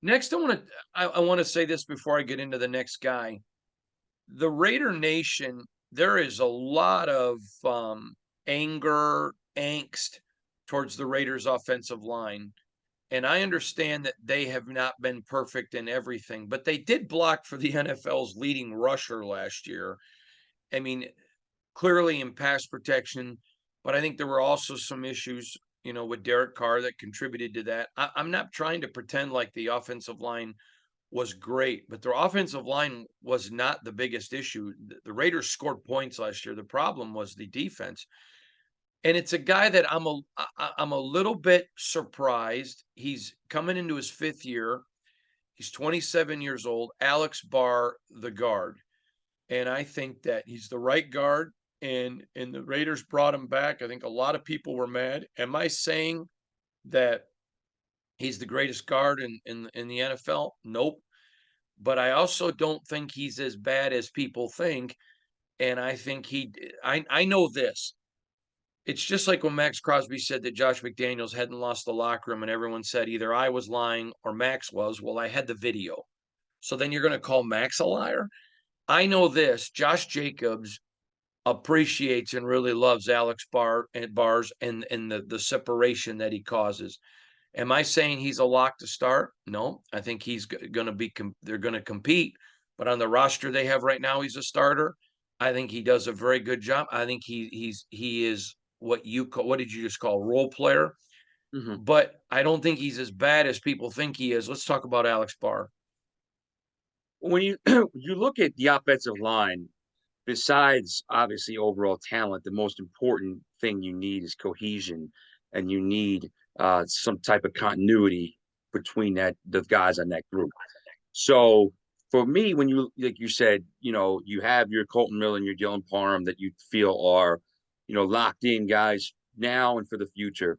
Next, I want to say this before I get into the next guy. The Raider Nation, there is a lot of anger, angst towards the Raiders' offensive line. And I understand that they have not been perfect in everything, but they did block for the NFL's leading rusher last year. I mean, clearly in pass protection, but I think there were also some issues, with Derek Carr that contributed to that. I'm not trying to pretend like the offensive line was great, but their offensive line was not the biggest issue. The Raiders scored points last year. The problem was the defense. And it's a guy that I'm a little bit surprised. He's coming into his 5th year. He's 27 years old, Alex Barr, the guard. And I think that he's the right guard, and the Raiders brought him back. I think a lot of people were mad. Am I saying that he's the greatest guard in the NFL? Nope. But I also don't think he's as bad as people think, and I think I know this. It's just like when Max Crosby said that Josh McDaniels hadn't lost the locker room, and everyone said either I was lying or Max was. Well, I had the video. So then you're gonna call Max a liar? I know this, Josh Jacobs appreciates and really loves Alex Bars and the separation that he causes. Am I saying he's a lock to start? No, I think he's going to be. They're going to compete, but on the roster they have right now, he's a starter. I think he does a very good job. I think he is what you call, what did you just call, role player? Mhm. But I don't think he's as bad as people think he is. Let's talk about Alex Barr. When you you look at the offensive line, besides obviously overall talent, the most important thing you need is cohesion, and you need some type of continuity between the guys on that group. So for me, when you like you said, you have your Colton Miller and your Dylan Parham that you feel are, locked in guys now and for the future.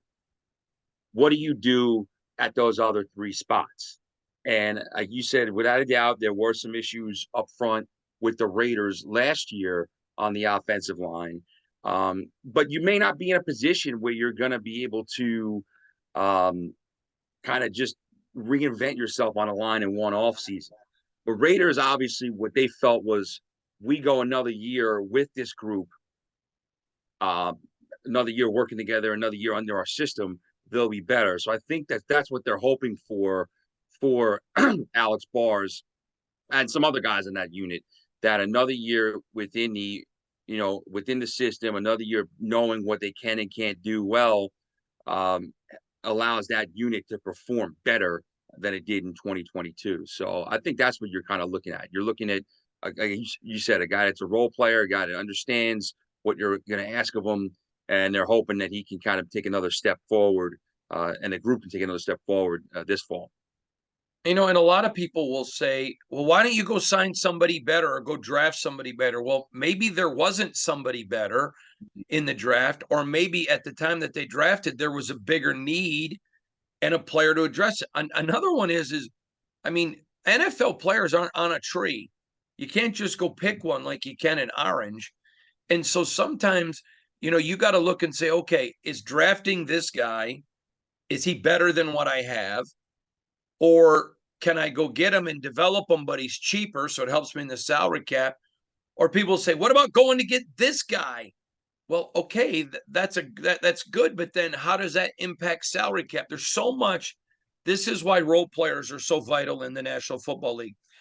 What do you do at those other three spots? And like you said, without a doubt, there were some issues up front with the Raiders last year on the offensive line. But you may not be in a position where you're going to be able to um, kind of just reinvent yourself on a line in one off season. The Raiders, obviously, what they felt was we go another year with this group, uh, another year working together, another year under our system, they'll be better. So I think that that's what they're hoping for Alex Bars and some other guys in that unit. That another year within within the system, another year knowing what they can and can't do well, um, allows that unit to perform better than it did in 2022. So I think that's what you're kind of looking at. You're looking at, like you said, a guy that's a role player, a guy that understands what you're going to ask of him, and they're hoping that he can kind of take another step forward, and the group can take another step forward this fall. And a lot of people will say, well, why don't you go sign somebody better or go draft somebody better? Well, maybe there wasn't somebody better in the draft, or maybe at the time that they drafted, there was a bigger need and a player to address it. Another one is, I mean, NFL players aren't on a tree. You can't just go pick one like you can an orange. And so sometimes, you got to look and say, okay, is drafting this guy, is he better than what I have? Or can I go get him and develop him, but he's cheaper, so it helps me in the salary cap? Or people say, what about going to get this guy? Well, okay, that's good, but then how does that impact salary cap? There's so much. This is why role players are so vital in the National Football League.